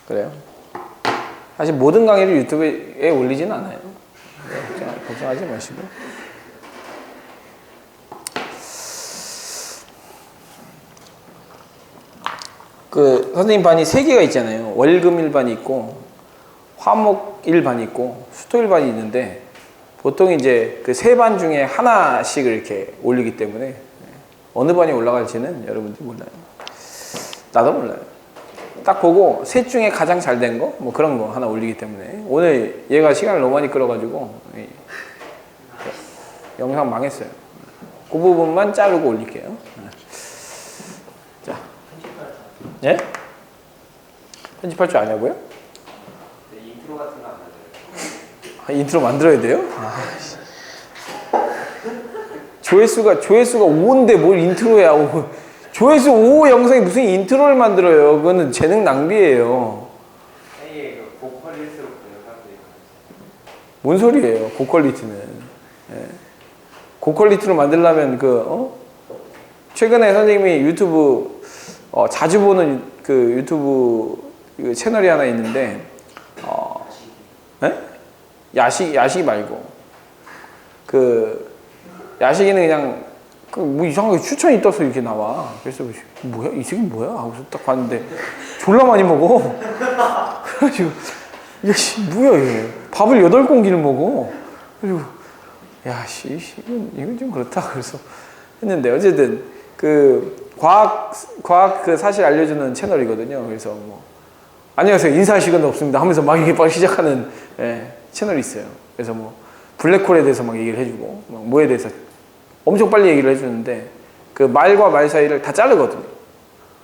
그래요. 사실 모든 강의를 유튜브에 올리진 않아요. 걱정하지 마시고. 그 선생님 반이 3개가 있잖아요. 월금일 반이 있고 화목일 반이 있고 수토일 반이 있는데 보통 이제 그 3반 중에 하나씩을 이렇게 올리기 때문에 어느 반이 올라갈지는 여러분들이 몰라요. 나도 몰라요. 딱 보고 셋 중에 가장 잘 된 거 뭐 그런 거 하나 올리기 때문에 오늘 얘가 시간을 너무 많이 끌어가지고 영상 망했어요. 그 부분만 자르고 올릴게요. 자, 예? 편집할 줄 아냐고요? 네, 인트로 같은 거 안 만들어요. 아, 인트로 만들어야 돼요? 조회수가 5인데 뭘 인트로야. 조회수 5 영상이 무슨 인트로를 만들어요. 그거는 재능 낭비예요. 아니, 그 고퀄리티스럽고요, 사람들이. 뭔 소리예요, 고퀄리티는. 예. 고퀄리티로 만들려면 최근에 선생님이 유튜브 자주 보는 그 유튜브 채널이 하나 있는데 예? 야식 말고 그 야식이는 그냥 뭐 이상하게 추천이 떠서 이렇게 나와. 그래서 뭐야 이 새끼 뭐야 하고서 딱 봤는데 졸라 많이 먹어. 그래가지고 이게 뭐야 얘 밥을 8공기를 먹어. 그리고 야씨 이건 좀 그렇다. 그래서 했는데 어쨌든 그 과학 그 사실 알려주는 채널이거든요. 그래서 뭐 안녕하세요 인사할 시간도 없습니다 하면서 막 이게 빨리 시작하는 채널이 있어요. 그래서 뭐 블랙홀에 대해서 막 얘기를 해주고 막 뭐에 대해서 엄청 빨리 얘기를 해주는데 그 말과 말 사이를 다 자르거든요.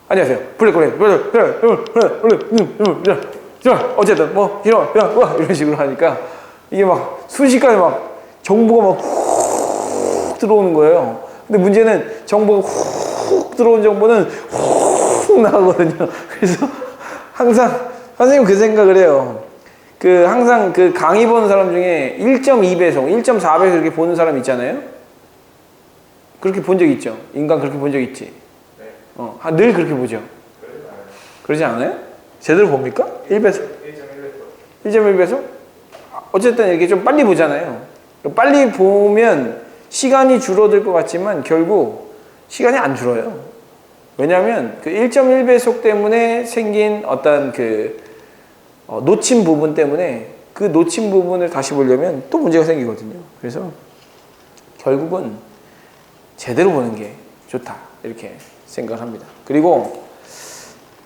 안녕하세요 블랙홀에 어쨌든 뭐 이런 식으로 하니까 이게 막 순식간에 막 정보가 막 훅 들어오는 거예요. 근데 문제는 정보가 훅 들어온 정보는 훅 나가거든요. 그래서 항상 선생님 그 생각을 해요. 그 항상 그 강의 보는 사람 중에 1.2배속, 1.4배속 이렇게 보는 사람 있잖아요. 그렇게 본 적 있죠? 인간 그렇게 본 적 있지? 네. 늘 그렇게 보죠? 그러지 않아요? 제대로 봅니까? 1배속? 1.1배속. 1.1배속? 어쨌든 이렇게 좀 빨리 보잖아요. 빨리 보면 시간이 줄어들 것 같지만 결국 시간이 안 줄어요. 왜냐하면 그 1.1배속 때문에 생긴 어떤 놓친 부분 때문에 그 놓친 부분을 다시 보려면 또 문제가 생기거든요. 그래서 결국은 제대로 보는 게 좋다 이렇게 생각합니다. 그리고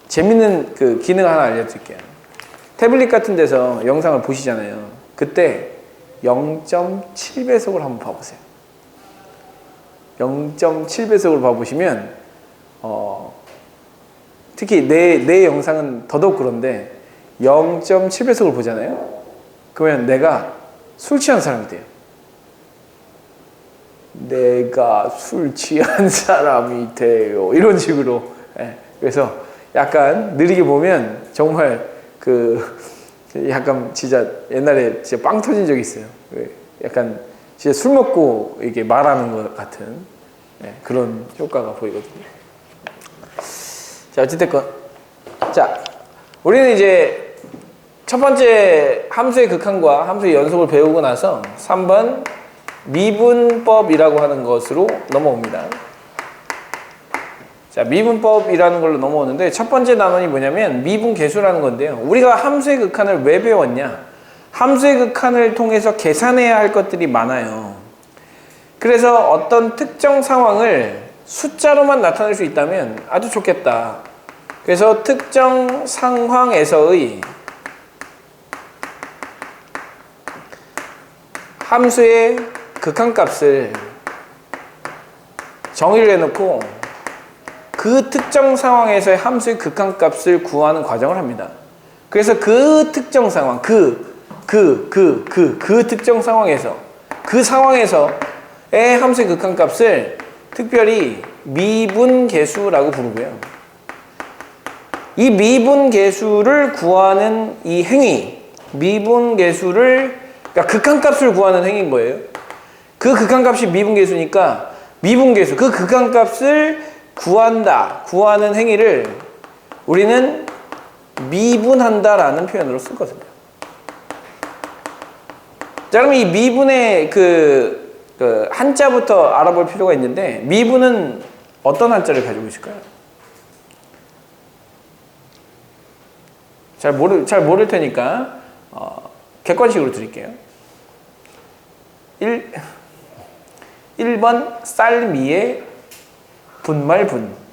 재밌는 그 기능 하나 알려드릴게요. 태블릿 같은 데서 영상을 보시잖아요. 그때 0.7배속을 한번 봐보세요. 0.7배속을 봐보시면 특히 내 영상은 더더욱 그런데 0.7배속을 보잖아요. 그러면 내가 술 취한 사람이 돼요. 내가 술 취한 사람이 돼요. 이런 식으로. 그래서 약간 느리게 보면 정말 약간 진짜 옛날에 진짜 빵 터진 적이 있어요. 약간 진짜 술 먹고 이게 말하는 것 같은 그런 효과가 보이거든요. 자, 어찌됐건. 자, 우리는 이제 첫 번째 함수의 극한과 함수의 연속을 배우고 나서 3번 미분법이라고 하는 것으로 넘어옵니다. 자, 미분법이라는 걸로 넘어오는데 첫 번째 단원이 뭐냐면 미분계수라는 건데요. 우리가 함수의 극한을 왜 배웠냐? 함수의 극한을 통해서 계산해야 할 것들이 많아요. 그래서 어떤 특정 상황을 숫자로만 나타낼 수 있다면 아주 좋겠다. 그래서 특정 상황에서의 함수의 극한값을 정의를 해놓고 그 특정 상황에서의 함수의 극한값을 구하는 과정을 합니다. 그래서 그 특정 상황, 그 특정 상황에서 그 상황에서의 함수의 극한값을 특별히 미분계수라고 부르고요. 이 미분계수를 구하는 이 행위, 그러니까 극한값을 구하는 행위인 거예요. 그 극한값이 미분계수니까 미분계수, 그 극한값을 구하는 행위를 우리는 미분한다라는 표현으로 쓰거든요. 자, 그럼 이 미분의 그 한자부터 알아볼 필요가 있는데, 미분은 어떤 한자를 가지고 있을까요? 잘 모를 테니까 객관식으로 드릴게요. 1번 쌀미에 분말분.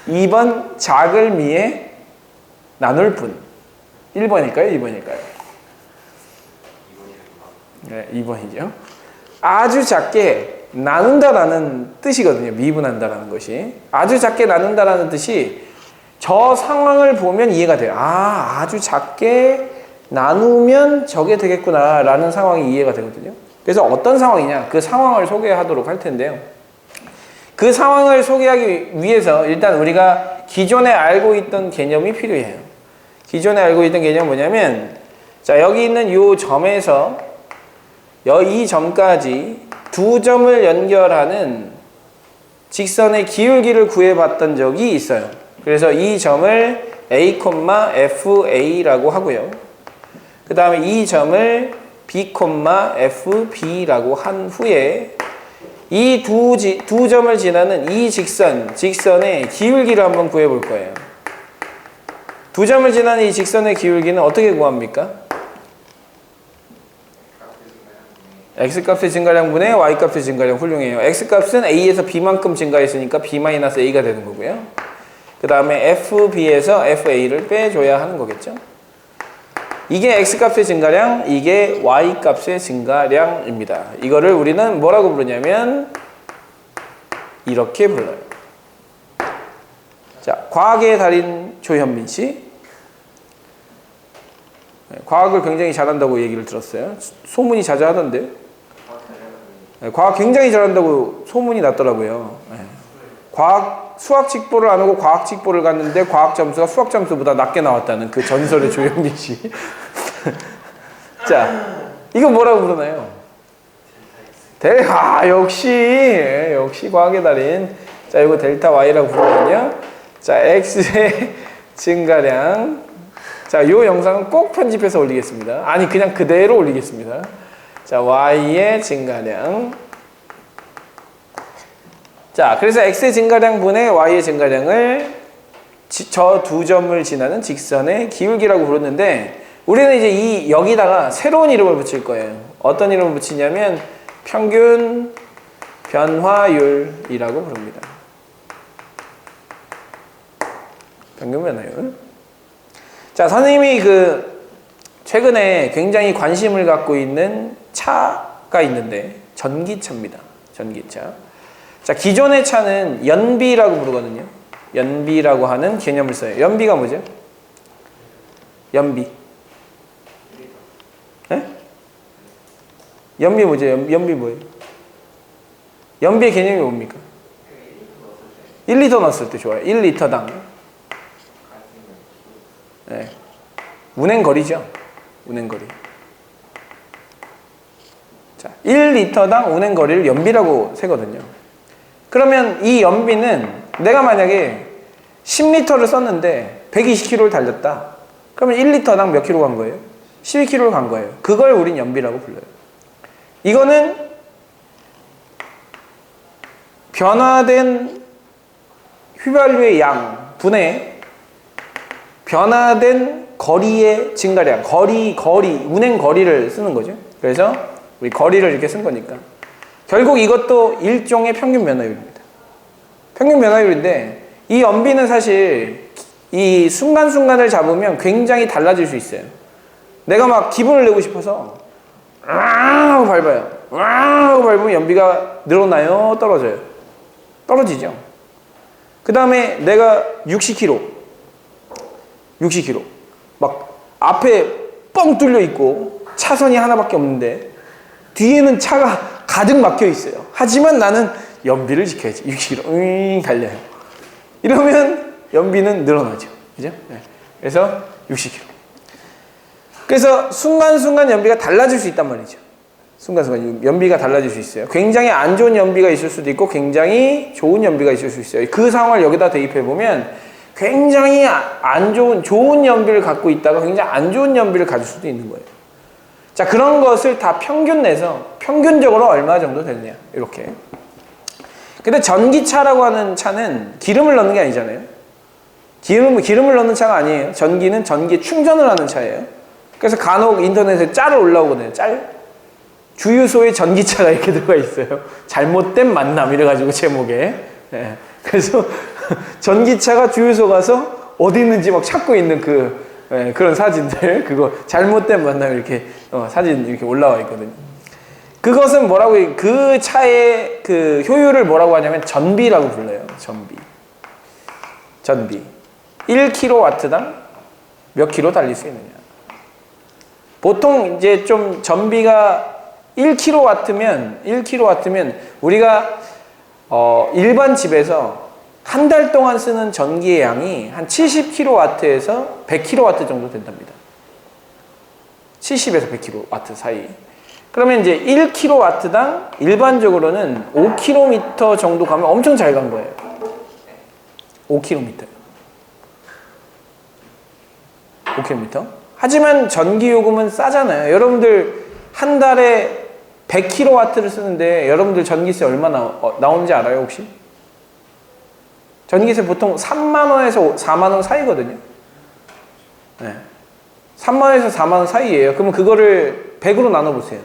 2번 작을 미에 나눌 분. 1번일까요? 2번일까요? 네, 2번이죠. 아주 작게 나눈다라는 뜻이거든요. 미분한다라는 것이. 아주 작게 나눈다라는 뜻이 저 상황을 보면 이해가 돼요. 아, 아주 작게 나누면 저게 되겠구나 라는 상황이 이해가 되거든요. 그래서 어떤 상황이냐, 그 상황을 소개하도록 할 텐데요. 그 상황을 소개하기 위해서 일단 우리가 기존에 알고 있던 개념이 필요해요. 기존에 알고 있던 개념은 뭐냐면, 자, 여기 있는 이 점에서 이 점까지 두 점을 연결하는 직선의 기울기를 구해봤던 적이 있어요. 그래서 이 점을 A, FA라고 하고요. 그 다음에 이 점을 B, FB라고 한 후에 이 두 점을 지나는 이 직선의 기울기를 한번 구해 볼 거예요. 두 점을 지나는 이 직선의 기울기는 어떻게 구합니까? X값의 증가량분의 Y값의 증가량. 훌륭해요. X값은 A에서 B만큼 증가했으니까 B-A가 되는 거고요. 그 다음에 FB에서 FA를 빼줘야 하는 거겠죠. 이게 X값의 증가량, 이게 Y값의 증가량입니다. 이거를 우리는 뭐라고 부르냐면 이렇게 불러요. 자, 과학의 달인 조현민 씨. 과학을 굉장히 잘한다고 얘기를 들었어요. 소문이 자자하던데. 과학 굉장히 잘한다고 소문이 났더라고요. 수학 직보를 안 하고 과학 직보를 갔는데 과학 점수가 수학 점수보다 낮게 나왔다는 그 전설의 조영민 씨. 자, 이거 뭐라고 부르나요? 역시 과학의 달인. 자, 이거 델타 Y라고 부르거든요. 자, X의 증가량. 자, 이 영상은 꼭 편집해서 올리겠습니다. 아니, 그냥 그대로 올리겠습니다. 자, Y의 증가량. 자, 그래서 X의 증가량분의 Y의 증가량을 저 두 점을 지나는 직선의 기울기라고 부르는데, 우리는 이제 여기다가 새로운 이름을 붙일 거예요. 어떤 이름을 붙이냐면 평균 변화율이라고 부릅니다. 평균 변화율. 자, 선생님이 최근에 굉장히 관심을 갖고 있는 차가 있는데 전기차입니다. 전기차. 자, 기존의 차는 연비라고 부르거든요. 연비라고 하는 개념을 써요. 연비가 뭐죠? 연비. 네? 연비 뭐죠? 연비 뭐예요? 연비의 개념이 뭡니까? 1리터 넣었을 때 좋아요. 1리터당. 네. 운행거리죠. 운행거리. 자, 1리터당 운행거리를 연비라고 세거든요. 그러면 이 연비는 내가 만약에 10리터를 썼는데 120km를 달렸다. 그러면 1리터당 몇 킬로 간 거예요? 12km를 간 거예요. 그걸 우린 연비라고 불러요. 이거는 변화된 휘발유의 양 분의 변화된 거리의 증가량, 운행 거리를 쓰는 거죠. 그래서 우리 거리를 이렇게 쓴 거니까. 결국 이것도 일종의 평균 변화율입니다. 평균 변화율인데, 이 연비는 사실 이 순간순간을 잡으면 굉장히 달라질 수 있어요. 내가 막 기분을 내고 싶어서 하고 밟아요. 하고 밟으면 연비가 늘어나요? 떨어져요? 떨어지죠. 그 다음에 내가 60km 막 앞에 뻥 뚫려 있고 차선이 하나밖에 없는데 뒤에는 차가 가득 막혀 있어요. 하지만 나는 연비를 지켜야지. 60km 달려요. 이러면 연비는 늘어나죠. 그죠? 네. 그래서 60km. 그래서 순간순간 연비가 달라질 수 있단 말이죠. 순간순간 연비가 달라질 수 있어요. 굉장히 안 좋은 연비가 있을 수도 있고 굉장히 좋은 연비가 있을 수 있어요. 그 상황을 여기다 대입해보면 굉장히 안 좋은 연비를 갖고 있다가 굉장히 안 좋은 연비를 가질 수도 있는 거예요. 자, 그런 것을 다 평균 내서 평균적으로 얼마 정도 되느냐, 이렇게. 근데 전기차라고 하는 차는 기름을 넣는 게 아니잖아요. 기름을 넣는 차가 아니에요. 전기는 전기에 충전을 하는 차예요. 그래서 간혹 인터넷에 짤을 올라오거든요. 짤. 주유소에 전기차가 이렇게 들어가 있어요. 잘못된 만남 이래가지고 제목에. 네. 그래서 전기차가 주유소 가서 어디 있는지 막 찾고 있는 그런 사진들, 그거 잘못된 만남 이렇게 사진 이렇게 올라와 있거든요. 그것은 뭐라고 그 차의 그 효율을 뭐라고 하냐면 전비라고 불러요. 전비. 1kW당 몇 킬로 달릴 수 있느냐. 보통 이제 좀 전비가 1kW면 우리가 일반 집에서 한 달 동안 쓰는 전기의 양이 한 70kW에서 100kW 정도 된답니다. 70에서 100kW 사이. 그러면 이제 1kW당 일반적으로는 5km 정도 가면 엄청 잘 간 거예요. 5km. 하지만 전기요금은 싸잖아요. 여러분들 한 달에 100kW를 쓰는데 여러분들 전기세 얼마 나오는지 알아요, 혹시? 전기세 보통 3만원에서 4만원 사이거든요. 네. 3만원에서 4만원 사이예요. 그러면 그거를 100으로 나눠보세요.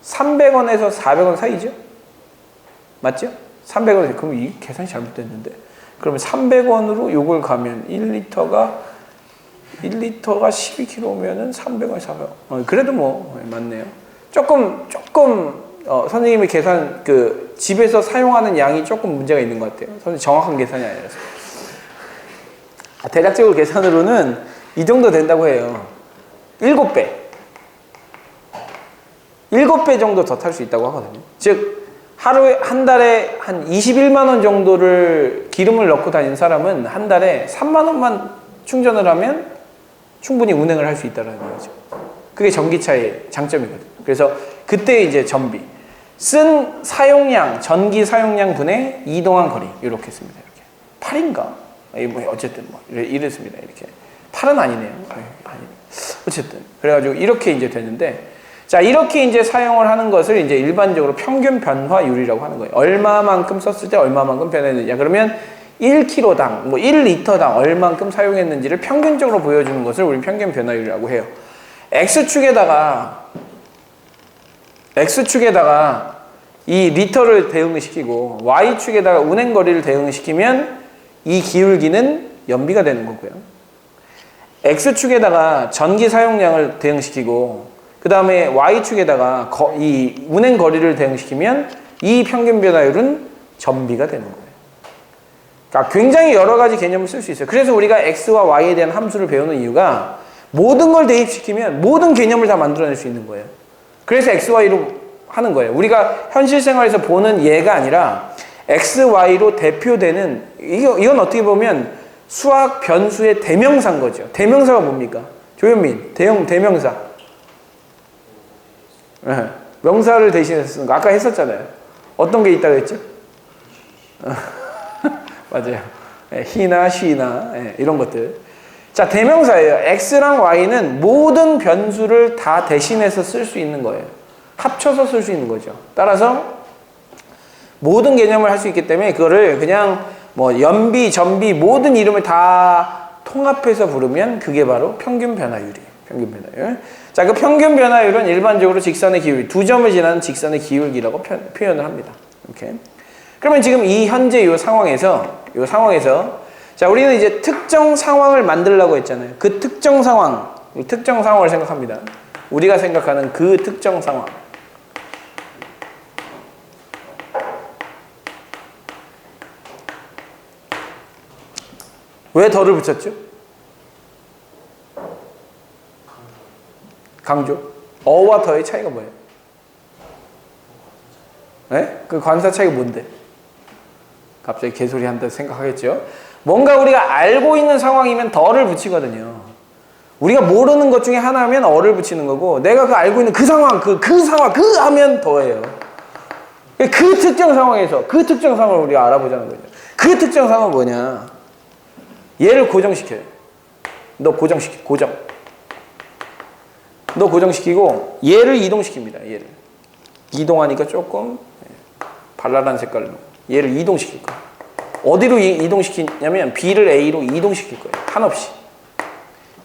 300원에서 400원 사이죠? 맞죠? 300원, 그럼 이 계산이 잘못됐는데. 그러면 300원으로 요걸 가면 1리터가 12kg면은 300원, 400원. 그래도 뭐, 맞네요. 조금, 선생님의 계산, 집에서 사용하는 양이 조금 문제가 있는 것 같아요. 선생님 정확한 계산이 아니라서. 대략적으로 계산으로는 이 정도 된다고 해요. 7배. 7배 정도 더 탈 수 있다고 하거든요. 즉, 한 달에 한 21만원 정도를 기름을 넣고 다니는 사람은 한 달에 3만원만 충전을 하면 충분히 운행을 할 수 있다는 거죠. 그게 전기차의 장점이거든요. 그래서 그때 이제 전비. 쓴 사용량, 전기 사용량 분의 이동한 거리. 이렇게 씁니다. 이렇게. 8인가? 뭐 어쨌든 뭐 이랬습니다. 이렇게. 8은 아니네요. 어쨌든. 그래가지고 이렇게 이제 되는데, 자, 이렇게 이제 사용을 하는 것을 이제 일반적으로 평균 변화율이라고 하는 거예요. 얼마만큼 썼을 때 얼마만큼 변했느냐. 그러면 1kg당, 뭐 1리터당 얼만큼 사용했는지를 평균적으로 보여주는 것을 우리 평균 변화율이라고 해요. X축에다가 이 리터를 대응시키고 Y축에다가 운행거리를 대응시키면 이 기울기는 연비가 되는 거고요. X축에다가 전기 사용량을 대응시키고 그 다음에 Y축에다가 이 운행거리를 대응시키면 이 평균 변화율은 전비가 되는 거예요. 그러니까 굉장히 여러 가지 개념을 쓸 수 있어요. 그래서 우리가 X와 Y에 대한 함수를 배우는 이유가 모든 걸 대입시키면 모든 개념을 다 만들어낼 수 있는 거예요. 그래서 X, Y로 하는 거예요. 우리가 현실 생활에서 보는 예가 아니라 X, Y로 대표되는 이건 어떻게 보면 수학 변수의 대명사인 거죠. 대명사가 뭡니까? 조현민, 대명사. 네. 명사를 대신해서 쓰는 거. 아까 했었잖아요. 어떤 게 있다고 했죠? 맞아요. he나 she나 이런 것들. 자, 대명사예요. X랑 Y는 모든 변수를 다 대신해서 쓸 수 있는 거예요. 합쳐서 쓸 수 있는 거죠. 따라서 모든 개념을 할 수 있기 때문에 그거를 그냥 뭐 연비, 전비 모든 이름을 다 통합해서 부르면 그게 바로 평균 변화율이에요. 평균 변화율. 자, 그 평균 변화율은 일반적으로 직선의 기울기, 두 점을 지나는 직선의 기울기라고 표현을 합니다. 이렇게. 그러면 지금 이 현재 이 상황에서 자, 우리는 이제 특정 상황을 만들려고 했잖아요. 그 특정 상황을 생각합니다. 우리가 생각하는 그 특정 상황. 왜 덜을 붙였죠? 강조. 어와 더의 차이가 뭐예요? 네? 그 관사 차이가 뭔데? 갑자기 개소리 한다 생각하겠죠? 뭔가 우리가 알고 있는 상황이면 더를 붙이거든요. 우리가 모르는 것 중에 하나면 어를 붙이는 거고, 내가 그 알고 있는 그 상황, 그 하면 더예요. 그 특정 상황에서 그 특정 상황을 우리가 알아보자는 거죠. 그 특정 상황은 뭐냐? 얘를 고정시켜요. 너 고정. 너 고정시키고 얘를 이동시킵니다. 얘를 이동하니까 조금 발랄한 색깔로 얘를 이동시킬 거예요. 어디로 이동시키냐면 B를 A로 이동시킬 거예요. 한없이.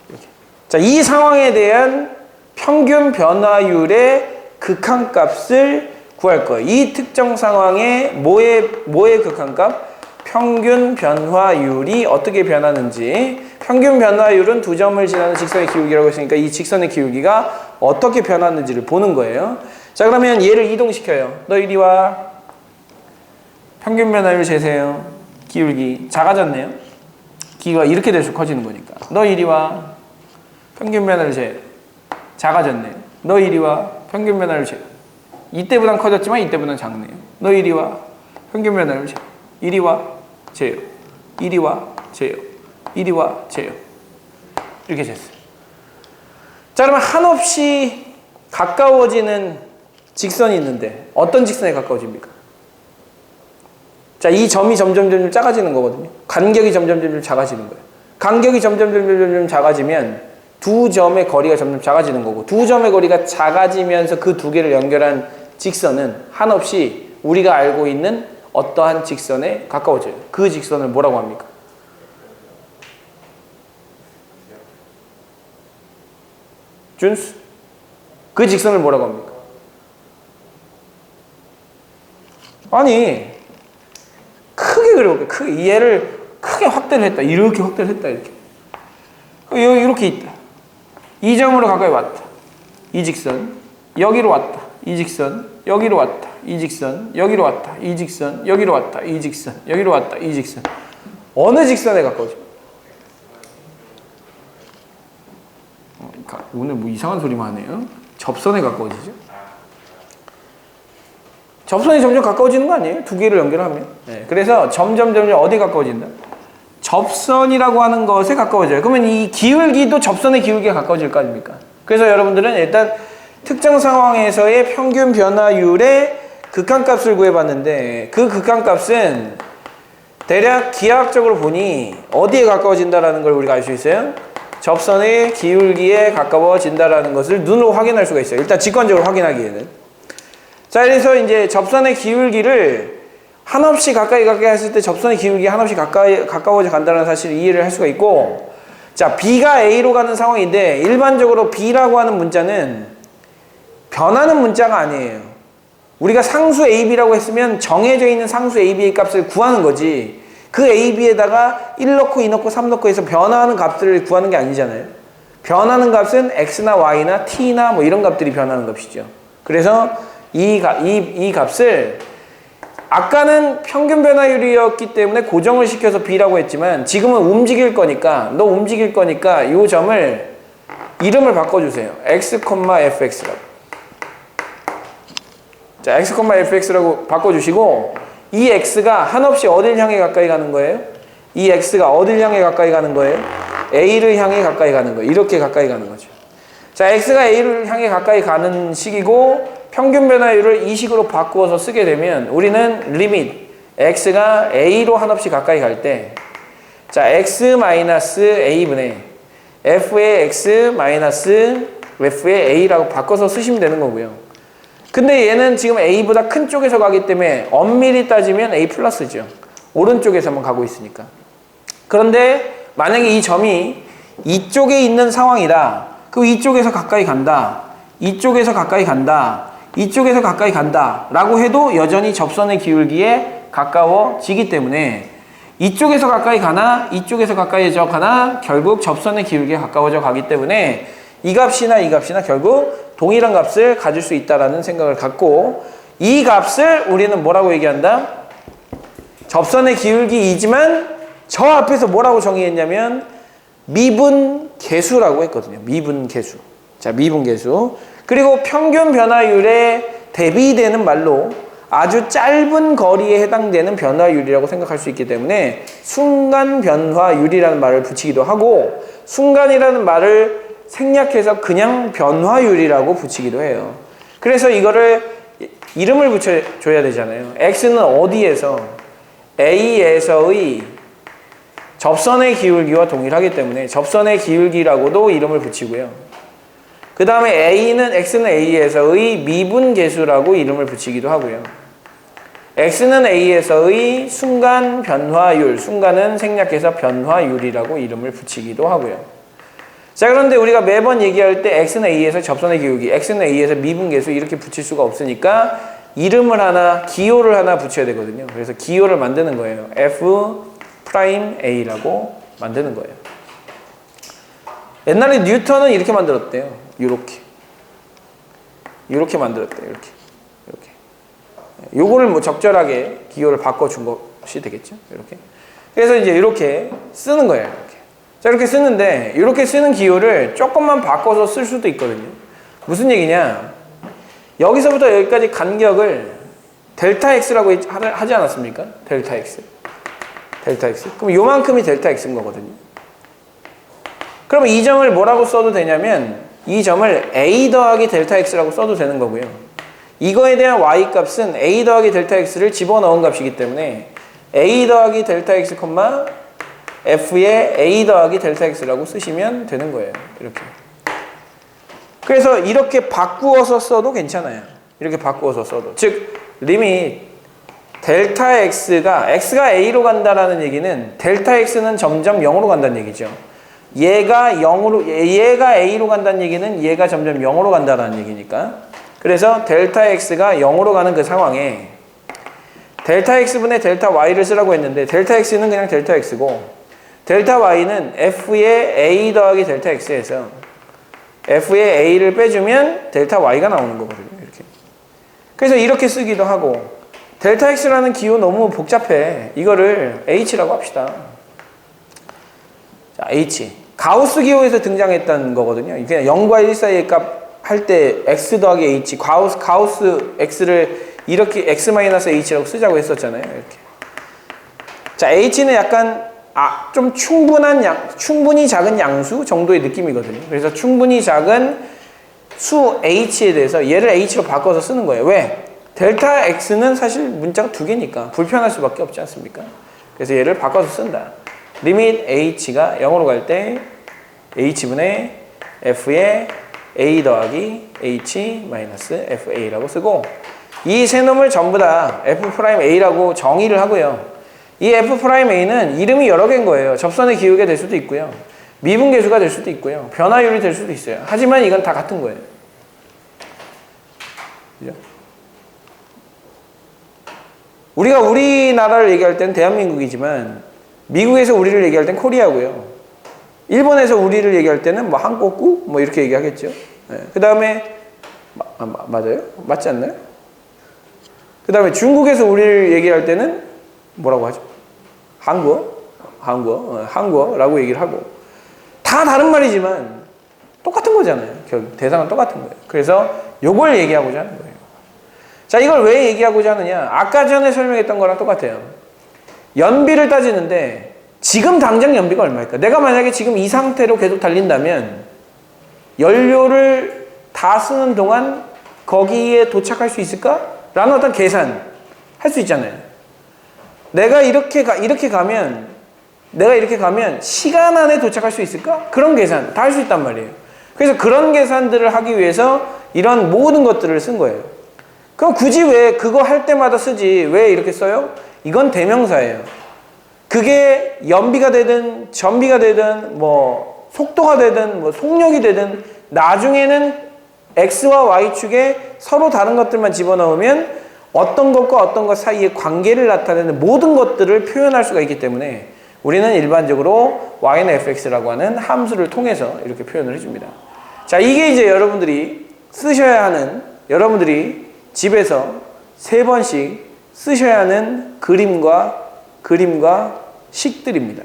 이렇게. 자, 이 상황에 대한 평균 변화율의 극한값을 구할 거예요. 이 특정 상황에 뭐의 극한값? 평균 변화율이 어떻게 변하는지. 평균 변화율은 두 점을 지나는 직선의 기울기라고 했으니까 이 직선의 기울기가 어떻게 변하는지를 보는 거예요. 자, 그러면 얘를 이동시켜요. 너 이리 와. 평균 변화율 재세요. 기울기 작아졌네요. 기가 이렇게 될수록 커지는 거니까. 너 이리 와. 평균 변화율 재. 작아졌네요. 너 이리 와. 평균 변화율 재. 이때보단 커졌지만 이때보단 작네요. 너 이리 와. 평균 변화율 재. 이리 와. 재요. 이리 와. 재요. 이리 와. 재요. 이렇게 쟀어요. 자, 그러면 한없이 가까워지는 직선이 있는데 어떤 직선에 가까워집니까? 자, 이 점이 점점 작아지는 거거든요. 간격이 점점 작아지는 거예요. 간격이 점점 작아지면 두 점의 거리가 점점 작아지는 거고, 두 점의 거리가 작아지면서 그 두 개를 연결한 직선은 한없이 우리가 알고 있는 어떠한 직선에 가까워져요. 그 직선을 뭐라고 합니까? 준수? 그 직선을 뭐라고 합니까? 아니, 크게 그려볼게요. 크게. 얘를 크게 확대를 했다. 이렇게 확대를 했다. 이렇게. 이렇게 있다. 이 점으로 가까이 왔다. 이 직선. 여기로 왔다. 이 직선. 여기로 왔다. 이 직선. 여기로 왔다. 이 직선. 여기로 왔다. 이 직선. 여기로 왔다. 이 직선. 어느 직선에 가까워져? 오늘 뭐 이상한 소리만 하네요. 접선에 가까워지죠? 접선이 점점 가까워지는 거 아니에요? 두 개를 연결하면. 네. 그래서 점점 어디 가까워진다? 접선이라고 하는 것에 가까워져요. 그러면 이 기울기도 접선의 기울기가 가까워질 거 아닙니까? 그래서 여러분들은 일단 특정 상황에서의 평균 변화율의 극한값을 구해봤는데, 그 극한값은 대략 기하학적으로 보니 어디에 가까워진다라는 걸 우리가 알 수 있어요? 접선의 기울기에 가까워진다라는 것을 눈으로 확인할 수가 있어요. 일단 직관적으로 확인하기에는. 자, 그래서 이제 접선의 기울기를 한없이 가까이 했을 때 접선의 기울기 한없이 가까워져 간다는 사실을 이해를 할 수가 있고, 자, B가 A로 가는 상황인데 일반적으로 B라고 하는 문자는 변하는 문자가 아니에요. 우리가 상수 AB라고 했으면 정해져 있는 상수 AB의 값을 구하는 거지, 그 AB에다가 1 넣고 2 넣고 3 넣고 해서 변화하는 값들을 구하는 게 아니잖아요. 변하는 값은 X나 Y나 T나 뭐 이런 값들이 변하는 값이죠. 그래서 이 값을 아까는 평균 변화율이었기 때문에 고정을 시켜서 B라고 했지만 지금은 움직일 거니까, 너 움직일 거니까 이 점을 이름을 바꿔주세요. X, FX라고. 자, X, FX라고 바꿔주시고, 이 X가 한없이 어딜 향해 가까이 가는 거예요? 이 X가 어딜 향해 가까이 가는 거예요? A를 향해 가까이 가는 거예요. 이렇게 가까이 가는 거죠. 자, X가 A를 향해 가까이 가는 식이고, 평균 변화율을 이 식으로 바꾸어서 쓰게 되면 우리는 리밋 X가 A로 한없이 가까이 갈 때, 자, X-A분의 F의 X-F의 A라고 바꿔서 쓰시면 되는 거고요. 근데 얘는 지금 A보다 큰 쪽에서 가기 때문에 엄밀히 따지면 A 플러스죠. 오른쪽에서만 가고 있으니까. 그런데 만약에 이 점이 이쪽에 있는 상황이다. 그럼 이쪽에서 가까이 간다. 이쪽에서 가까이 간다. 이쪽에서 가까이 간다. 라고 해도 여전히 접선의 기울기에 가까워지기 때문에 이쪽에서 가까이 가나 이쪽에서 가까이져 가나 결국 접선의 기울기에 가까워져 가기 때문에 이 값이나 이 값이나 결국 동일한 값을 가질 수 있다라는 생각을 갖고, 이 값을 우리는 뭐라고 얘기한다? 접선의 기울기이지만 저 앞에서 뭐라고 정의했냐면 미분계수라고 했거든요. 미분계수. 자, 미분계수. 그리고 평균 변화율에 대비되는 말로 아주 짧은 거리에 해당되는 변화율이라고 생각할 수 있기 때문에 순간 변화율이라는 말을 붙이기도 하고, 순간이라는 말을 생략해서 그냥 변화율이라고 붙이기도 해요. 그래서 이거를 이름을 붙여줘야 되잖아요. X는 어디에서? A에서의 접선의 기울기와 동일하기 때문에 접선의 기울기라고도 이름을 붙이고요. 그 다음에 A는 X는 A에서의 미분계수라고 이름을 붙이기도 하고요. X는 A에서의 순간 변화율, 순간은 생략해서 변화율이라고 이름을 붙이기도 하고요. 자, 그런데 우리가 매번 얘기할 때 X는 A에서 접선의 기울기, X는 A에서 미분계수 이렇게 붙일 수가 없으니까 이름을 하나, 기호를 하나 붙여야 되거든요. 그래서 기호를 만드는 거예요. F'A라고 만드는 거예요. 옛날에 뉴턴은 이렇게 만들었대요. 이렇게 만들었대요. 이렇게. 요거를 뭐 적절하게 기호를 바꿔준 것이 되겠죠. 이렇게. 그래서 이제 이렇게 쓰는 거예요. 이렇게. 자, 이렇게 쓰는데, 이렇게 쓰는 기호를 조금만 바꿔서 쓸 수도 있거든요. 무슨 얘기냐? 여기서부터 여기까지 간격을 델타 X라고 하지 않았습니까? 델타 X. 그럼 요만큼이 델타 X인 거거든요. 그러면 이 점을 뭐라고 써도 되냐면, 이 점을 A 더하기 델타 X라고 써도 되는 거고요. 이거에 대한 Y 값은 A 더하기 델타 X를 집어넣은 값이기 때문에 A 더하기 델타 X, F의 A 더하기 델타 X라고 쓰시면 되는 거예요. 이렇게. 그래서 이렇게 바꾸어서 써도 괜찮아요. 이렇게 바꾸어서 써도. 즉, 리밋 델타 X가 A로 간다라는 얘기는 델타 X는 점점 0으로 간다는 얘기죠. 얘가 A로 간다는 얘기는 얘가 점점 0으로 간다는 얘기니까. 그래서 델타 X가 0으로 가는 그 상황에 델타 X분의 델타 Y를 쓰라고 했는데 델타 X는 그냥 델타 X고 델타 Y는 F의 A 더하기 델타 X에서 F의 A를 빼주면 델타 Y가 나오는 거거든요. 이렇게. 그래서 이렇게 쓰기도 하고 델타 X라는 기호 너무 복잡해. 이거를 H라고 합시다. 자, H. 가우스 기호에서 등장했던 거거든요. 그냥 0과 1 사이의 값 할 때 X 더하기 H, 가우스 X를 이렇게 X-H라고 쓰자고 했었잖아요. 이렇게. 자, H는 약간 좀 충분히 작은 양수 정도의 느낌이거든요. 그래서 충분히 작은 수 H에 대해서 얘를 H로 바꿔서 쓰는 거예요. 왜? 델타 X는 사실 문자가 두 개니까 불편할 수밖에 없지 않습니까? 그래서 얘를 바꿔서 쓴다. 리밋 H가 0으로 갈 때 H분의 F의 A 더하기 H 마이너스 FA라고 쓰고 이 세 놈을 전부 다 F'A라고 정의를 하고요. 이 F'A는 이름이 여러 개인 거예요. 접선의 기울기가 될 수도 있고요. 미분계수가 될 수도 있고요. 변화율이 될 수도 있어요. 하지만 이건 다 같은 거예요. 그죠? 우리가 우리나라를 얘기할 때는 대한민국이지만 미국에서 우리를 얘기할 땐 코리아고요. 일본에서 우리를 얘기할 때는 뭐 한국구 뭐 이렇게 얘기하겠죠. 네. 그 다음에 맞아요? 맞지 않나요? 그 다음에 중국에서 우리를 얘기할 때는 뭐라고 하죠? 한국어라고 얘기를 하고 다 다른 말이지만 똑같은 거잖아요. 결국 대상은 똑같은 거예요. 그래서 요걸 얘기하고자 하는 거예요. 자, 이걸 왜 얘기하고자 하느냐? 아까 전에 설명했던 거랑 똑같아요. 연비를 따지는데 지금 당장 연비가 얼마일까? 내가 만약에 지금 이 상태로 계속 달린다면 연료를 다 쓰는 동안 거기에 도착할 수 있을까? 라는 어떤 계산 할 수 있잖아요. 내가 이렇게 가면 시간 안에 도착할 수 있을까? 그런 계산 다 할 수 있단 말이에요. 그래서 그런 계산들을 하기 위해서 이런 모든 것들을 쓴 거예요. 그럼 굳이 왜 그거 할 때마다 쓰지? 왜 이렇게 써요? 이건 대명사예요. 그게 연비가 되든 전비가 되든 뭐 속도가 되든 뭐 속력이 되든 나중에는 X와 Y축에 서로 다른 것들만 집어넣으면 어떤 것과 어떤 것 사이의 관계를 나타내는 모든 것들을 표현할 수가 있기 때문에 우리는 일반적으로 y는 fx라고 하는 함수를 통해서 이렇게 표현을 해줍니다. 자, 이게 이제 여러분들이 쓰셔야 하는, 여러분들이 집에서 3번씩 쓰셔야 하는 그림과 식들입니다.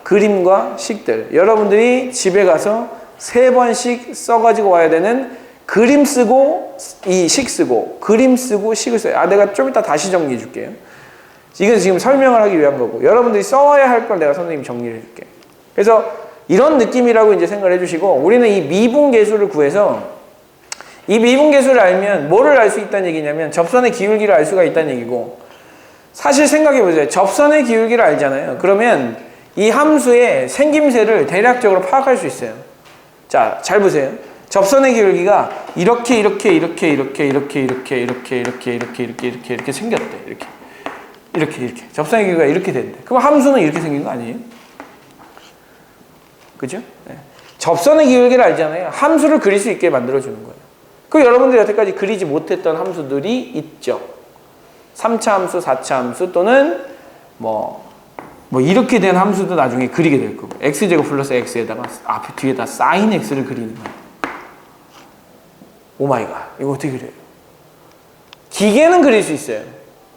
그림과 식들. 여러분들이 집에 가서 3번씩 써가지고 와야 되는 그림 쓰고 이 식 쓰고 그림 쓰고 식을 써요. 내가 좀 이따 다시 정리해 줄게요. 이건 지금 설명을 하기 위한 거고 여러분들이 써야 할 걸 내가 선생님이 정리해 줄게. 그래서 이런 느낌이라고 이제 생각을 해주시고 우리는 이 미분계수를 구해서 이 미분계수를 알면 뭐를 알 수 있다는 얘기냐면 접선의 기울기를 알 수가 있다는 얘기고 사실 생각해보세요. 접선의 기울기를 알잖아요. 그러면 이 함수의 생김새를 대략적으로 파악할 수 있어요. 자, 잘 보세요. 접선의 기울기가 이렇게 생겼대. 이렇게. 접선의 기울기가 이렇게 된대. 그럼 함수는 이렇게 생긴 거 아니에요? 그죠? 네. 접선의 기울기를 알잖아요. 함수를 그릴 수 있게 만들어주는 거예요. 그 여러분들이 여태까지 그리지 못했던 함수들이 있죠. 3차 함수, 4차 함수 또는 뭐 이렇게 된 함수도 나중에 그리게 될 거고 x제곱 플러스 x에다가 앞에 뒤에다 sin x를 그리는 거예요. 오마이갓, 이거 어떻게 그려요? 기계는 그릴 수 있어요.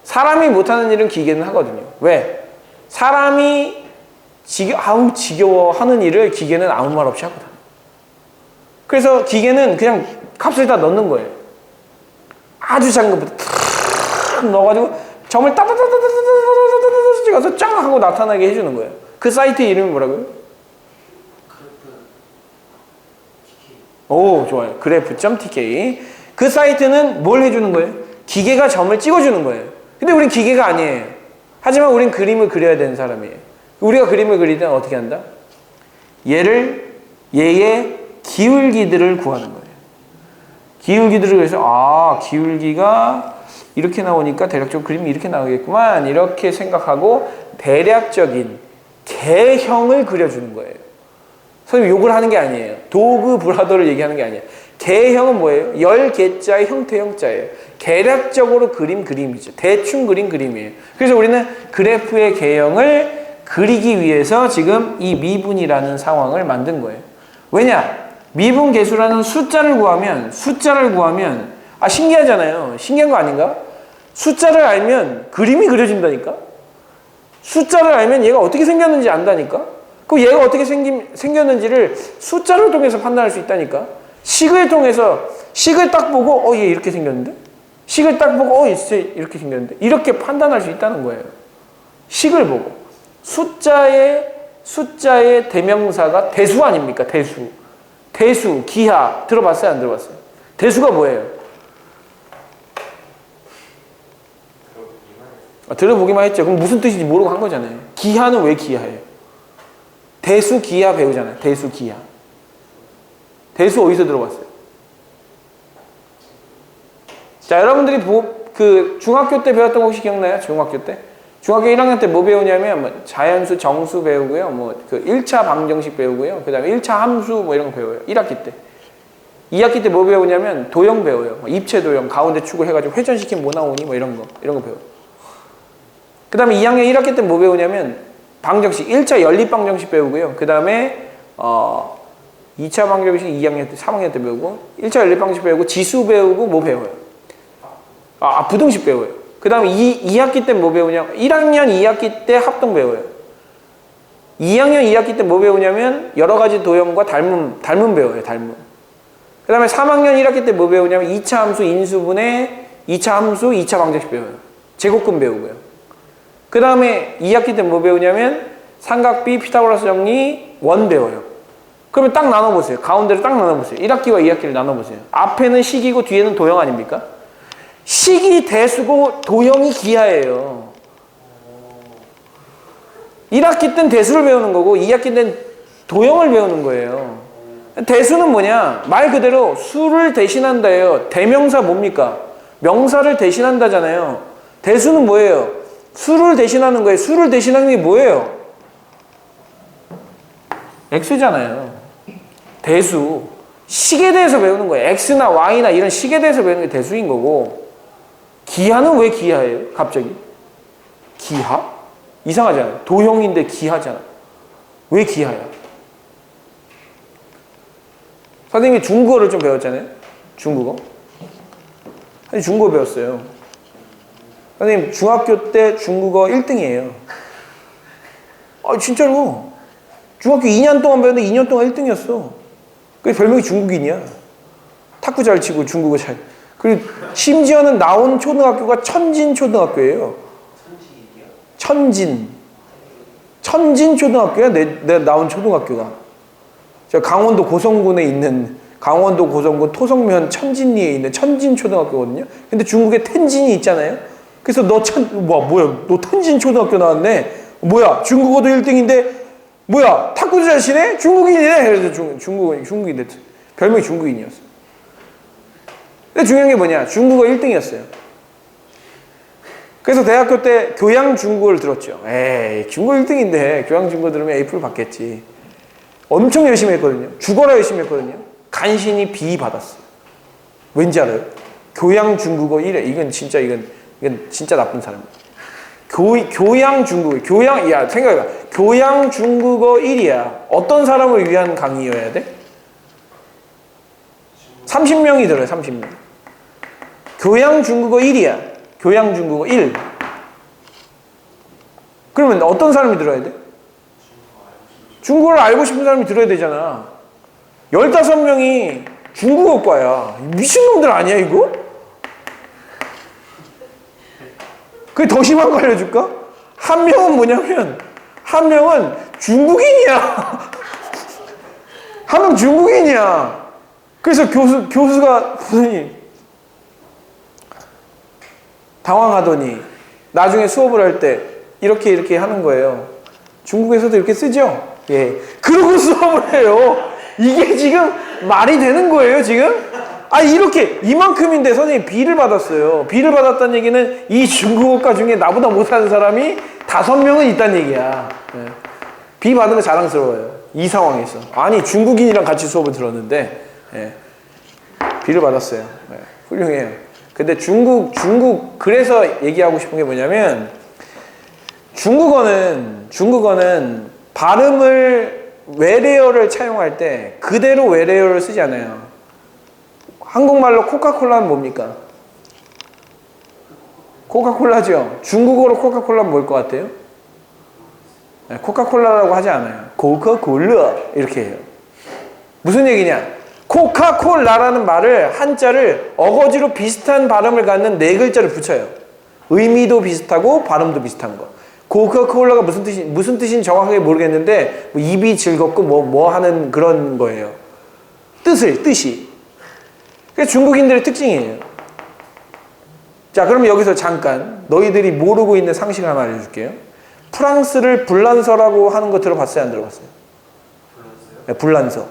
사람이 못하는 일은 기계는 하거든요. 왜? 사람이 지겨워 하는 일을 기계는 아무 말 없이 하거든. 그래서 기계는 그냥 값을 다 넣는 거예요. 아주 작은 것부터 탁 넣어가지고 점을 따다다다다다다다다다 찍어서 쫙 하고 나타나게 해주는 거예요. 그 사이트 이름이 뭐라고요? 오, 좋아요. 그래프.tk. 그 사이트는 뭘 해주는 거예요? 기계가 점을 찍어주는 거예요. 근데 우린 기계가 아니에요. 하지만 우린 그림을 그려야 되는 사람이에요. 우리가 그림을 그릴 때는 어떻게 한다? 얘의 기울기들을 구하는 거예요. 기울기들을 그래서 기울기가 이렇게 나오니까 대략적으로 그림이 이렇게 나오겠구만 이렇게 생각하고 대략적인 개형을 그려주는 거예요. 선생님 욕을 하는 게 아니에요. 도그 브라더를 얘기하는 게 아니에요. 개형은 뭐예요? 열 개자의 형태형자예요. 대략적으로 그림이죠. 대충 그림이에요. 그래서 우리는 그래프의 개형을 그리기 위해서 지금 이 미분이라는 상황을 만든 거예요. 왜냐? 미분 계수라는 숫자를 구하면 신기하잖아요. 신기한 거 아닌가? 숫자를 알면 그림이 그려진다니까? 숫자를 알면 얘가 어떻게 생겼는지 안다니까? 그럼 얘가 어떻게 생겼는지를 숫자를 통해서 판단할 수 있다니까? 식을 통해서 식을 딱 보고 얘 이렇게 생겼는데? 식을 딱 보고 얘 이렇게 생겼는데? 이렇게 판단할 수 있다는 거예요. 식을 보고. 숫자의 대명사가 대수 아닙니까? 대수, 기하 들어봤어요? 안 들어봤어요? 대수가 뭐예요? 들어보기만 했죠. 그럼 무슨 뜻인지 모르고 한 거잖아요. 기하는 왜 기하예요? 대수, 기하 배우잖아요. 대수, 기하. 대수 어디서 들어봤어요? 자, 여러분들이 중학교 때 배웠던 거 혹시 기억나요? 중학교 때? 중학교 1학년 때 뭐 배우냐면 자연수, 정수 배우고요. 1차 방정식 배우고요. 그 다음에 1차 함수 이런 거 배워요. 1학기 때. 2학기 때 뭐 배우냐면 도형 배워요. 입체 도형, 가운데 축을 해가지고 회전시키면 뭐 나오니? 이런 거 배워요. 그 다음에 2학년 1학기 때 뭐 배우냐면 방정식, 1차 연립 방정식 배우고요. 그 다음에 2차 방정식 2학년 때, 3학년 때 배우고 1차 연립 방정식 배우고 지수 배우고 뭐 배워요? 부등식 배워요. 그 다음에 2학기 때 뭐 배우냐면 1학년 2학기 때 합동 배워요. 2학년 2학기 때 뭐 배우냐면 여러 가지 도형과 닮음 배워요. 닮음. 그 다음에 3학년 1학기 때 뭐 배우냐면 2차 함수 인수분해 2차 함수 2차 방정식 배워요. 제곱근 배우고요. 그 다음에 2학기 때 뭐 배우냐면 삼각비 피타고라스 정리 원 배워요. 그러면 딱 나눠보세요. 가운데를 딱 나눠보세요. 1학기와 2학기를 나눠보세요. 앞에는 식이고 뒤에는 도형 아닙니까? 식이 대수고 도형이 기하예요. 1학기 땐 대수를 배우는 거고 2학기 땐 도형을 배우는 거예요. 대수는 뭐냐? 말 그대로 수를 대신한다예요. 대명사 뭡니까? 명사를 대신한다잖아요. 대수는 뭐예요? 수를 대신하는 거예요. 수를 대신하는 게 뭐예요? x잖아요. 대수. 식에 대해서 배우는 거예요. x나 y나 이런 식에 대해서 배우는 게 대수인 거고 기하는 왜 기하예요? 갑자기? 기하? 이상하잖아요. 도형인데 기하잖아. 왜 기하야? 선생님이 중국어를 좀 배웠잖아요. 중국어. 아니 중국어 배웠어요. 선생님 중학교 때 중국어 1등이에요. 진짜로. 중학교 2년 동안 배웠는데 2년 동안 1등이었어. 그래서 별명이 중국인이야. 탁구 잘 치고 중국어 잘. 그리고 심지어는 나온 초등학교가 천진초등학교예요. 천진초등학교야. 내가 나온 초등학교가. 저 강원도 고성군에 있는 강원도 고성군 토성면 천진리에 있는 천진초등학교거든요. 근데 중국에 텐진이 있잖아요. 그래서 뭐야, 너 텐진 초등학교 나왔네? 뭐야, 중국어도 1등인데, 뭐야, 탁구도 잘 치네? 중국인이네? 그래서 중국인 됐지. 별명이 중국인이었어. 근데 중요한 게 뭐냐? 중국어 1등이었어요. 그래서 대학교 때 교양 중국어를 들었죠. 에이, 중국어 1등인데 교양 중국어 들으면 A+를 받겠지. 엄청 열심히 했거든요. 죽어라 열심히 했거든요. 간신히 B 받았어요. 왠지 알아요? 교양 중국어 1회. 이건 진짜 나쁜 사람이야. 교양 중국어. 야, 생각해봐. 교양 중국어 1이야. 어떤 사람을 위한 강의여야 돼? 30명이 들어요, 30명. 교양 중국어 1이야. 교양 중국어 1. 그러면 어떤 사람이 들어야 돼? 중국어를 알고 싶은 사람이 들어야 되잖아. 15명이 중국어과야. 미친놈들 아니야, 이거? 그게 더 심한 거 알려줄까? 한 명은 뭐냐면, 한 명은 중국인이야. 한 명 중국인이야. 그래서 교수가 보더니 당황하더니 나중에 수업을 할 때 이렇게 하는 거예요. 중국에서도 이렇게 쓰죠? 예. 그러고 수업을 해요. 이게 지금 말이 되는 거예요, 지금? 이렇게 이만큼인데 선생님이 B를 받았어요. B를 받았다는 얘기는 이 중국어과 중에 나보다 못하는 사람이 5명은 있다는 얘기야. 예. B 받은 거 자랑스러워요. 이 상황에서. 아니, 중국인이랑 같이 수업을 들었는데, 예. B를 받았어요. 예. 훌륭해요. 근데 중국, 그래서 얘기하고 싶은 게 뭐냐면, 중국어는 발음을 외래어를 차용할 때 그대로 외래어를 쓰지 않아요. 한국말로 코카콜라는 뭡니까? 코카콜라죠. 중국어로 코카콜라는 뭘 것 같아요? 네, 코카콜라라고 하지 않아요. 코카콜라 이렇게 해요. 무슨 얘기냐? 코카콜라라는 말을 한자를 어거지로 비슷한 발음을 갖는 4글자를 붙여요. 의미도 비슷하고 발음도 비슷한 거. 코카콜라가 무슨 뜻인지 정확하게 모르겠는데 뭐 입이 즐겁고 뭐 하는 그런 거예요. 뜻이. 그게 중국인들의 특징이에요. 자, 그럼 여기서 잠깐 너희들이 모르고 있는 상식을 하나 알려줄게요. 프랑스를 불란서라고 하는 거 들어봤어요? 안 들어봤어요? 불란서요? 네, 불란서.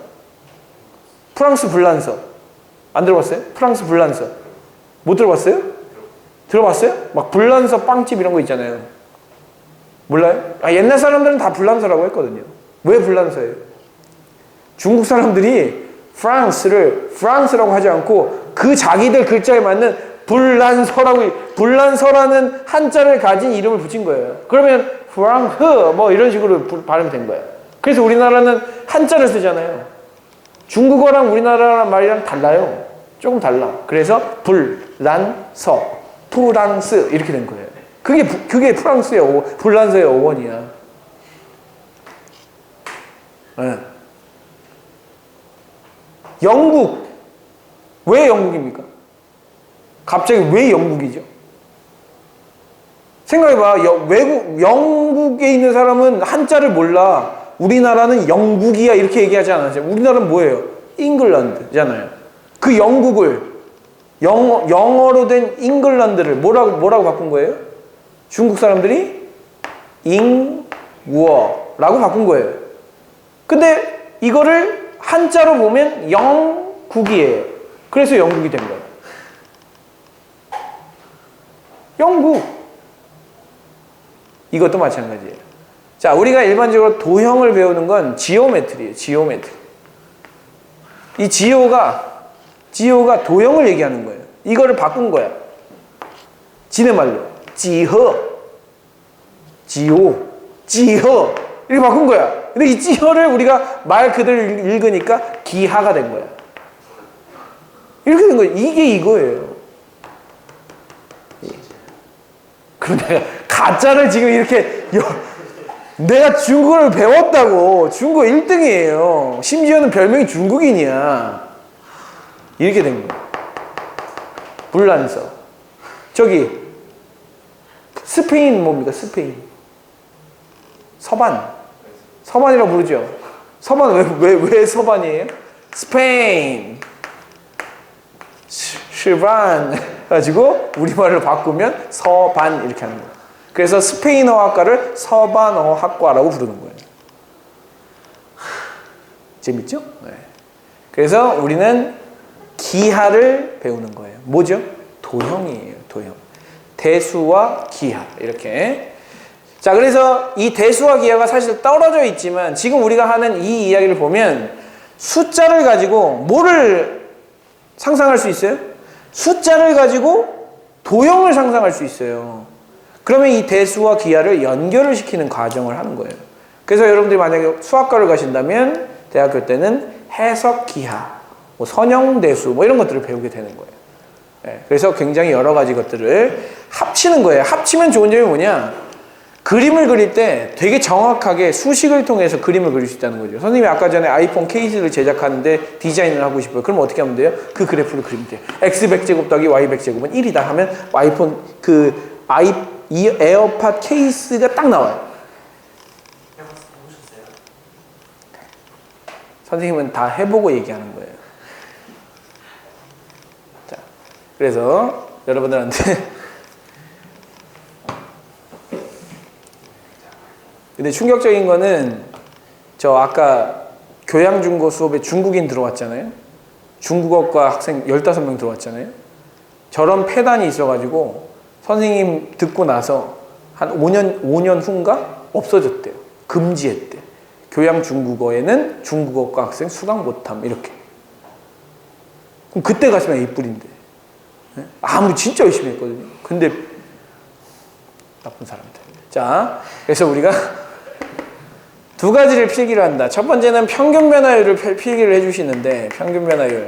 프랑스 불란서. 안 들어봤어요? 프랑스 불란서. 못 들어봤어요? 들어봤어요? 막 불란서 빵집 이런 거 있잖아요. 몰라요? 옛날 사람들은 다 불란서라고 했거든요. 왜 불란서예요? 중국 사람들이 프랑스라고 하지 않고 그 자기들 글자에 맞는 불란서라는 한자를 가진 이름을 붙인 거예요. 그러면 프랑스 뭐 이런 식으로 발음이 된 거예요. 그래서 우리나라는 한자를 쓰잖아요. 중국어랑 우리나라랑 말이랑 달라요. 조금 달라. 그래서 불란서, 프랑스 이렇게 된 거예요. 그게 프랑스의 불란서의 어원이야. 네. 영국. 왜 영국입니까? 갑자기 왜 영국이죠? 생각해봐. 영국에 있는 사람은 한자를 몰라. 우리나라는 영국이야 이렇게 얘기하지 않았어요. 우리나라는 뭐예요? 잉글랜드잖아요. 그 영국을 영어로 된 잉글랜드를 뭐라고 바꾼 거예요? 중국 사람들이 잉워라고 바꾼 거예요. 근데 이거를 한자로 보면 영국이에요. 그래서 영국이 된 거예요. 영국. 이것도 마찬가지예요. 자, 우리가 일반적으로 도형을 배우는 건 지오메트리예요. 지오메트리. 이 지오가 도형을 얘기하는 거예요. 이거를 바꾼 거야. 지네 말로. 지허. 지오. 지허. 이렇게 바꾼 거야. 근데 이 지허를 우리가 말 그대로 읽으니까 기하가 된 거야. 이렇게 된 거예요. 이게 이거예요. 그럼 내가 가짜를 지금 이렇게 내가 중국어를 배웠다고. 중국어 1등이에요. 심지어는 별명이 중국인이야. 이렇게 된 거예요. 불란서. 저기 스페인 뭡니까? 스페인. 서반이라고 부르죠. 서반 왜 서반이에요? 스페인. 시반. 가지고 우리말로 바꾸면 서반 이렇게 하는 거예요. 그래서 스페인어 학과를 서반어 학과라고 부르는 거예요. 재밌죠? 네. 그래서 우리는 기하를 배우는 거예요. 뭐죠? 도형이에요. 도형. 대수와 기하 이렇게. 자, 그래서 이 대수와 기하가 사실 떨어져 있지만 지금 우리가 하는 이 이야기를 보면 숫자를 가지고 뭐를 상상할 수 있어요? 숫자를 가지고 도형을 상상할 수 있어요. 그러면 이 대수와 기하를 연결을 시키는 과정을 하는 거예요. 그래서 여러분들이 만약에 수학과를 가신다면 대학교 때는 해석 기하, 뭐 선형대수 뭐 이런 것들을 배우게 되는 거예요. 네, 그래서 굉장히 여러 가지 것들을 합치는 거예요. 합치면 좋은 점이 뭐냐? 그림을 그릴 때 되게 정확하게 수식을 통해서 그림을 그릴 수 있다는 거죠. 선생님이 아까 전에 아이폰 케이스를 제작하는데 디자인을 하고 싶어요. 그럼 어떻게 하면 돼요? 그 그래프를 그리면 돼요. x 100제곱 더하기 y 100제곱은 1이다 하면 아이폰 이 에어팟 케이스가 딱 나와요. 해보셨어요? 선생님은 다 해보고 얘기하는 거예요. 자, 그래서 여러분들한테 근데 충격적인 거는 저 아까 교양중고 수업에 중국인 들어왔잖아요. 중국어과 학생 15명 들어왔잖아요. 저런 폐단이 있어가지고 선생님 듣고 나서 한 5년 후인가 없어졌대요. 금지했대. 교양 중국어에는 중국어과 학생 수강 못함 이렇게. 그럼 그때 갔으면 A뿔인데. 진짜 열심히 했거든요. 근데 나쁜 사람들. 자, 그래서 우리가 두 가지를 필기를 한다. 첫 번째는 평균 변화율을 필기를 해주시는데 평균 변화율.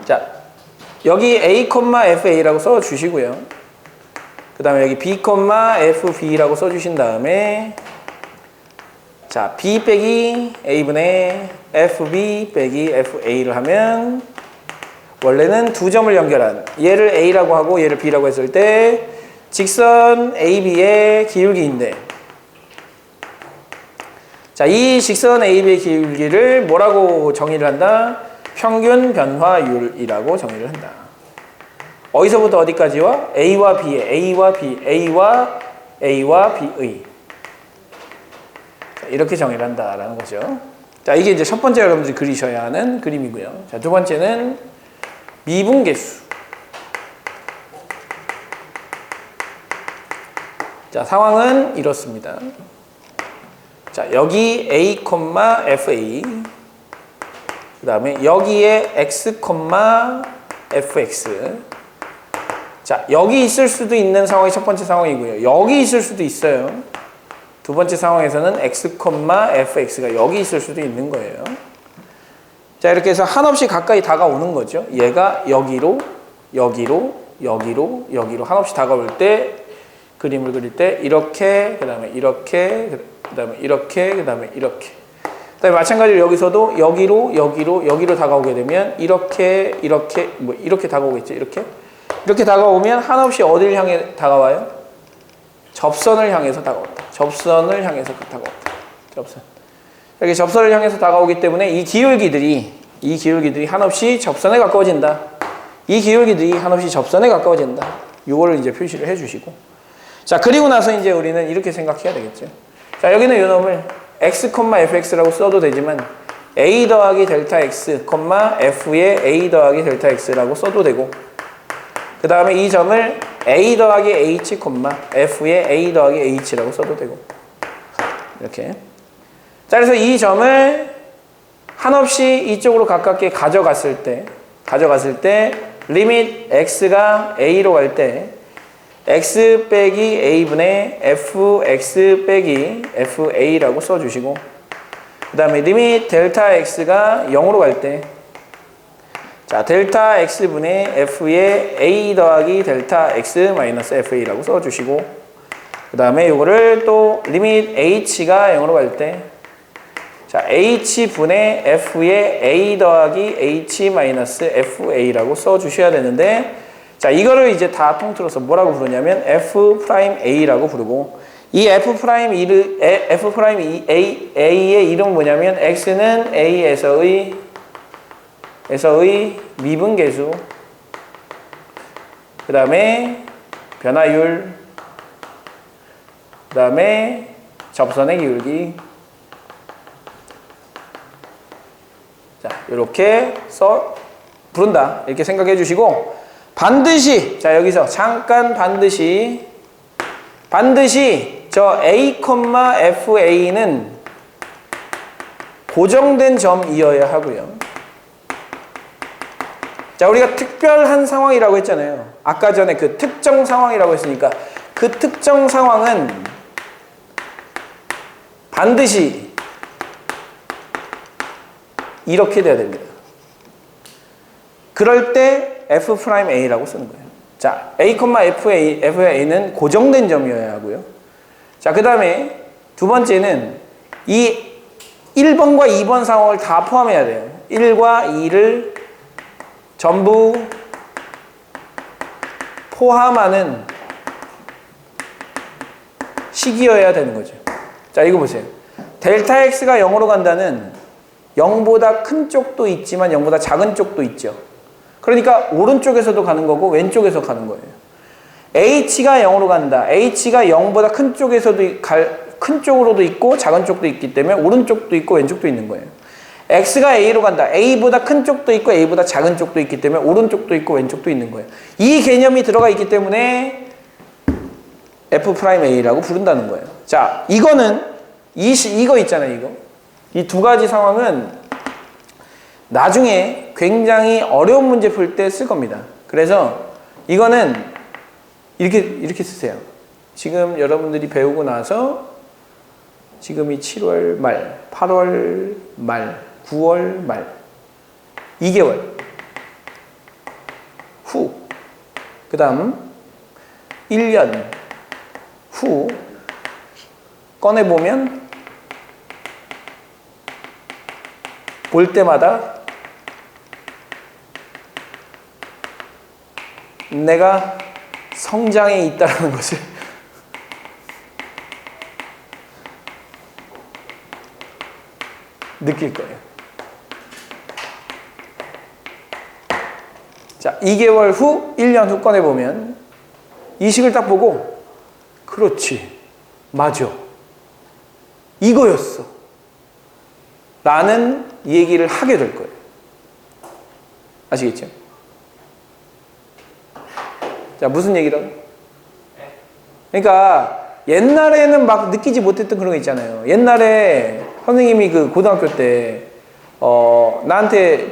자, 여기 A, FA라고 써주시고요. 그 다음에 여기 B, FB라고 써주신 다음에 자, B 빼기 A분의 FB 빼기 FA를 하면 원래는 두 점을 연결한 얘를 A라고 하고 얘를 B라고 했을 때 직선 AB의 기울기인데 자, 이 직선 AB의 기울기를 뭐라고 정의를 한다? 평균 변화율이라고 정의를 한다. 어디서부터 어디까지와? A와 B의 A와 B, A와 B의 이렇게 정의를 한다라는 거죠. 자, 이게 이제 첫 번째 여러분들이 그리셔야 하는 그림이고요. 자, 두 번째는 미분계수. 자, 상황은 이렇습니다. 자, 여기 A, FA. 그 다음에 여기에 X, FX. 자, 여기 있을 수도 있는 상황이 첫 번째 상황이고요. 여기 있을 수도 있어요. 두 번째 상황에서는 X, FX가 여기 있을 수도 있는 거예요. 자, 이렇게 해서 한없이 가까이 다가오는 거죠. 얘가 여기로 한없이 다가올 때 그림을 그릴 때 이렇게, 그 다음에 이렇게, 그 다음에 이렇게, 그 다음에 이렇게. 그 다음에 마찬가지로 여기서도 여기로 다가오게 되면 이렇게 다가오겠죠. 이렇게 다가오면 한없이 어디를 향해 다가와요? 접선을 향해서 다가온다. 접선을 향해서 다가온다. 접선. 이렇게 접선을 향해서 다가오기 때문에 이 기울기들이 한없이 접선에 가까워진다. 이 기울기들이 한없이 접선에 가까워진다. 이거를 이제 표시를 해주시고. 자, 그리고 나서 이제 우리는 이렇게 생각해야 되겠죠. 자, 여기는 이 놈을 X, FX라고 써도 되지만 A 더하기 델타 X, F의 A 더하기 델타 X라고 써도 되고 그 다음에 이 점을 A 더하기 H, F의 A 더하기 H라고 써도 되고 이렇게. 자, 그래서 이 점을 한없이 이쪽으로 가깝게 가져갔을 때 리밋 X가 A로 갈 때 X 빼기 A분의 FX 빼기 FA라고 써주시고 그 다음에 리밋 델타 X가 0으로 갈 때 자, 델타 X분의 F의 A 더하기 델타 X 마이너스 FA라고 써주시고 그 다음에 이거를 또 리밋 H가 0으로 갈 때 자, H분의 F의 A 더하기 H 마이너스 FA라고 써주셔야 되는데 자, 자, 이거를 이제 다 통틀어서 뭐라고 부르냐면 F'A라고 부르고, 이 F'A의 이름은 뭐냐면 X는 A에서의 미분계수, 그 다음에 변화율, 그 다음에 접선의 기울기. 자, 이렇게 부른다. 이렇게 생각해 주시고, 반드시, 자, 여기서 잠깐 반드시 저 A, FA는 고정된 점이어야 하고요. 자, 우리가 특별한 상황이라고 했잖아요. 아까 전에 그 특정 상황이라고 했으니까 그 특정 상황은 반드시 이렇게 돼야 됩니다. 그럴 때 F'A라고 쓰는 거예요. 자, A, FA는 고정된 점이어야 하고요. 자, 그 다음에 두 번째는 이 1번과 2번 상황을 다 포함해야 돼요. 1과 2를 전부 포함하는 식이어야 되는 거죠. 자, 이거 보세요. 델타 X가 0으로 간다는 0보다 큰 쪽도 있지만 0보다 작은 쪽도 있죠. 그러니까 오른쪽에서도 가는 거고 왼쪽에서 가는 거예요. H가 0으로 간다. H가 0보다 큰 쪽으로도 있고 작은 쪽도 있기 때문에 오른쪽도 있고 왼쪽도 있는 거예요. X가 A로 간다. A보다 큰 쪽도 있고 A보다 작은 쪽도 있기 때문에 오른쪽도 있고 왼쪽도 있는 거예요. 이 개념이 들어가 있기 때문에 F'A라고 부른다는 거예요. 자, 이거는 이거 있잖아요. 이거. 이 두 가지 상황은 나중에 굉장히 어려운 문제 풀 때 쓸 겁니다. 그래서 이거는 이렇게 쓰세요. 지금 여러분들이 배우고 나서 지금이 7월 말, 8월 말, 9월 말, 2개월 후, 그 다음 1년 후 꺼내보면 볼 때마다 내가 성장해 있다는 것을 느낄 거예요. 자, 2개월 후, 1년 후 꺼내보면 이 식을 딱 보고 그렇지, 맞아, 이거였어 라는 얘기를 하게 될 거예요. 아시겠죠? 자, 무슨 얘기라고? 그러니까 옛날에는 막 느끼지 못했던 그런 거 있잖아요. 옛날에 선생님이 그 고등학교 때 나한테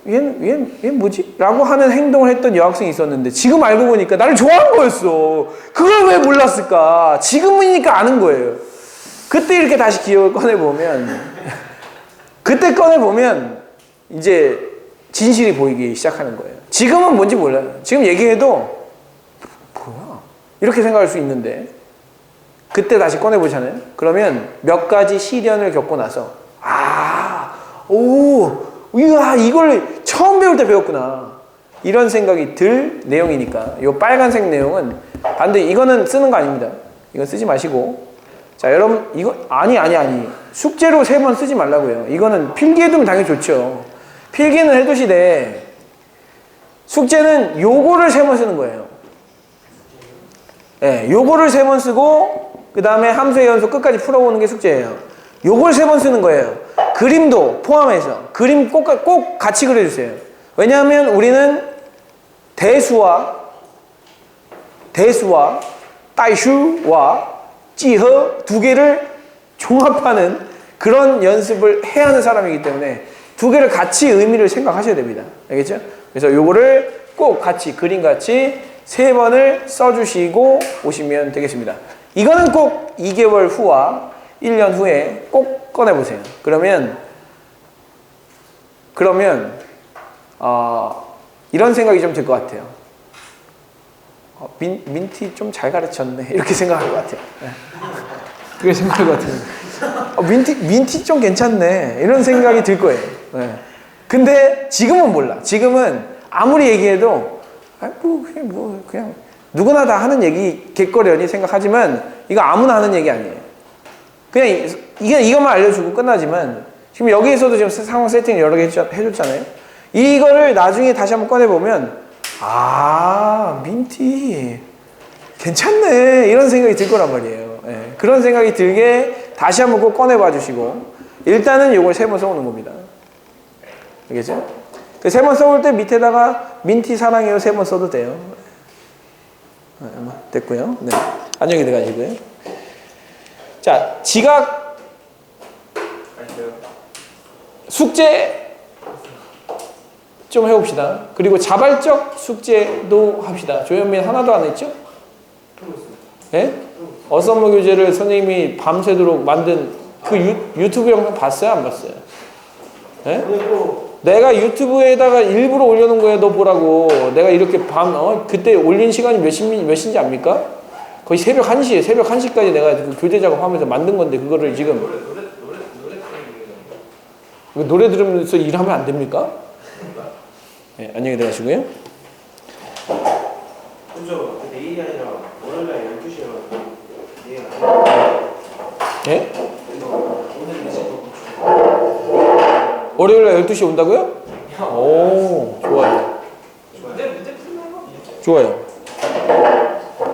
얘 뭐지? 라고 하는 행동을 했던 여학생이 있었는데 지금 알고 보니까 나를 좋아한 거였어. 그걸 왜 몰랐을까? 지금이니까 아는 거예요. 그때 이렇게 다시 기억을 꺼내보면 이제 진실이 보이기 시작하는 거예요. 지금은 뭔지 몰라요. 지금 얘기해도 뭐야? 이렇게 생각할 수 있는데 그때 다시 꺼내보잖아요. 그러면 몇 가지 시련을 겪고 나서 이야, 이걸 처음 배울 때 배웠구나. 이런 생각이 들 내용이니까 이 빨간색 내용은 반대, 이거는 쓰는 거 아닙니다. 이건 쓰지 마시고, 자, 여러분 이거 아니 숙제로 3번 쓰지 말라고요. 이거는 필기해두면 당연히 좋죠. 필기는 해두시되 숙제는 요거를 3번 쓰는 거예요. 예, 요거를 3번 쓰고 그 다음에 함수의 연속 끝까지 풀어보는 게 숙제예요. 요걸 3번 쓰는 거예요. 그림도 포함해서 그림 꼭 같이 그려주세요. 왜냐하면 우리는 대수와 따이슈와 찌허 두 개를 종합하는 그런 연습을 해야 하는 사람이기 때문에 두 개를 같이 의미를 생각하셔야 됩니다. 알겠죠? 그래서 요거를 꼭 같이 그림같이 3번을 써주시고 오시면 되겠습니다. 이거는 꼭 2개월 후와 1년 후에 꼭 꺼내보세요. 그러면 이런 생각이 좀 들 것 같아요. 민티 좀 잘 가르쳤네, 이렇게 생각할 것 같아요. 네. 그렇게 생각할 것 같아요. 민티 좀 괜찮네, 이런 생각이 들 거예요. 네. 근데 지금은 몰라. 지금은 아무리 얘기해도 그냥 누구나 다 하는 얘기 객거려니 생각하지만 이거 아무나 하는 얘기 아니에요. 그냥 이것만 알려주고 끝나지만 지금 여기에서도 지금 상황 세팅 여러 개 해줬잖아요. 이거를 나중에 다시 한번 꺼내보면 민티 괜찮네 이런 생각이 들 거란 말이에요. 예, 그런 생각이 들게 다시 한번 꼭 꺼내봐 주시고 일단은 이걸 3번 써오는 겁니다. 알겠죠? 그 3번 써올 때 밑에다가 민티 사랑해요 3번 써도 돼요. 됐고요. 네. 안녕히 들어가시고요. 자, 지각 숙제 좀 해봅시다. 그리고 자발적 숙제도 합시다. 조현민 하나도 안 했죠? 예? 어썸머 교재를 선생님이 밤새도록 만든 그 유튜브 영상 봤어요? 안 봤어요? 예? 내가 유튜브에다가 일부러 올려놓은 거예요. 너 보라고. 내가 이렇게 그때 올린 시간이 몇 시인지 압니까? 거의 새벽 1시에 새벽 1시까지 내가 그 교재 작업하면서 만든 건데 그거를 지금 노래 들으면서 일하면 안 됩니까? 네, 안녕히 들어가시고요. 그죠? 내일이 아니라 월요일날 12시에 내일 네? 월요일날 12시에 온다고요? 오, 좋아요. 좋아요.